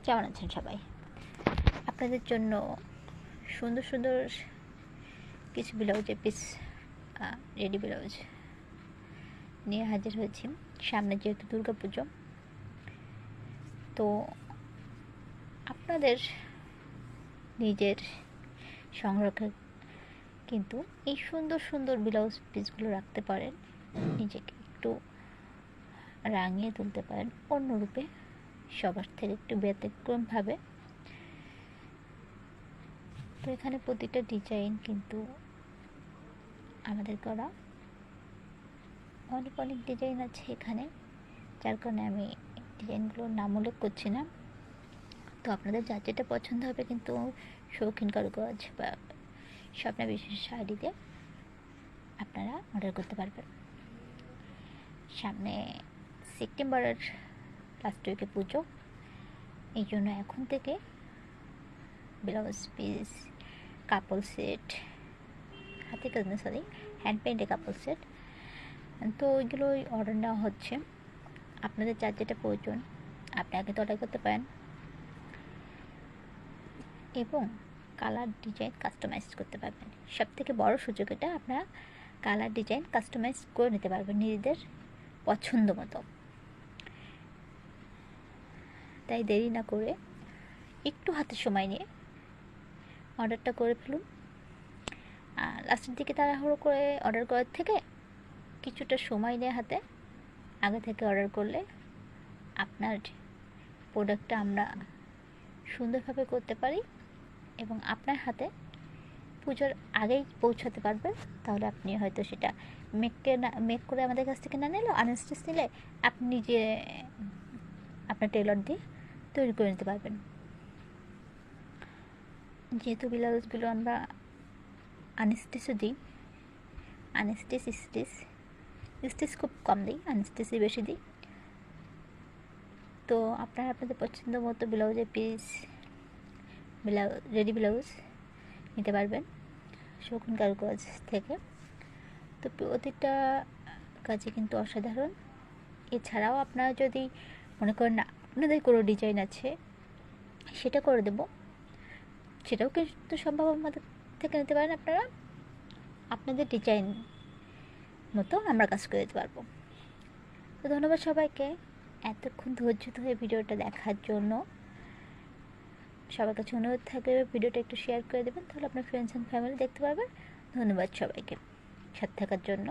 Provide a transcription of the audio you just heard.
কেমন আছেন সবাই? আপনাদের জন্য সুন্দর সুন্দর কিছু ব্লাউজের পিস, রেডি ব্লাউজ নিয়ে হাজির হয়েছি। সামনে যেহেতু দুর্গা পুজো, তো আপনাদের নিজের সংরক্ষে কিন্তু এই সুন্দর সুন্দর ব্লাউজ পিসগুলো রাখতে পারেন, নিজেকে একটু রাঙিয়ে তুলতে পারেন অন্য রূপে, সবার থেকে একটু ব্যতিক্রমভাবে। তো এখানে প্রতিটা ডিজাইন কিন্তু আমাদের করা, অনেক অনেক ডিজাইন আছে এখানে, যার কারণে আমি ডিজাইনগুলোর নাম উল্লেখ করছি না। তো আপনাদের যার যেটা পছন্দ হবে কিন্তু শৌখিন কারুকাজ বা স্বপ্না বিশেষ শাড়িতে আপনারা অর্ডার করতে পারবেন। সামনে সেপ্টেম্বরের লাস্ট উইকে পুজো, এই জন্য এখন থেকে ব্লাউজ পিস, কাপল সেট, হাতে কাজ না সরি হ্যান্ড পেইন্টে কাপল সেট, তো ওইগুলোই অর্ডার নেওয়া হচ্ছে। আপনাদের যার যেটা প্রয়োজন আপনি আগে তো অর্ডার করতে পারেন, এবং কালার ডিজাইন কাস্টমাইজ করতে পারবেন। সবথেকে বড় সুযোগ এটা, আপনারা কালার ডিজাইন কাস্টমাইজ করে নিতে পারবেন নিজেদের পছন্দ মতো। তাই দেরি না করে একটু হাতে সময় নিয়ে অর্ডারটা করে ফেলুন। লাস্টের দিকে তাড়াহুড়ো করে অর্ডার করার থেকে কিছুটা সময় নিয়ে হাতে আগে থেকে অর্ডার করলে আপনার প্রোডাক্টটা আমরা সুন্দরভাবে করতে পারি এবং আপনার হাতে পুজোর আগেই পৌঁছাতে পারবেন। তাহলে আপনি হয়তো সেটা মেক করে আমাদের কাছ থেকে না নিলেও আনস্টিচ নিলে আপনি নিজে আপনার টেলর দিয়ে তৈরি করে নিতে পারবেন। যেহেতু ব্লাউজগুলো আমরা আনস্টিচও দিই, স্টিচ খুব কম দিই, আনস্টিচই বেশি দিই। তো আপনারা আপনাদের পছন্দ মতো ব্লাউজের পিস, রেডি ব্লাউজ নিতে পারবেন শৌখিন কারুকাজ থেকে। তো প্রতিটা কাজে কিন্তু অসাধারণ। এছাড়াও আপনারা যদি মনে করেন না আপনাদের কোনো ডিজাইন আছে সেটা করে দেব, সেটাও কিন্তু সম্ভব আমাদের থেকে নিতে পারেন। আপনারা আপনাদের ডিজাইন মতো আমরা কাজ করে দিতে পারবো। তো ধন্যবাদ সবাইকে এতক্ষণ ধৈর্য ধরে ভিডিওটা দেখার জন্য। সবার কাছে অনুরোধ থাকবে ভিডিওটা একটু শেয়ার করে দেবেন, তাহলে আপনার ফ্রেন্ডস অ্যান্ড ফ্যামিলি দেখতে পারবেন। ধন্যবাদ সবাইকে সাথে থাকার জন্য।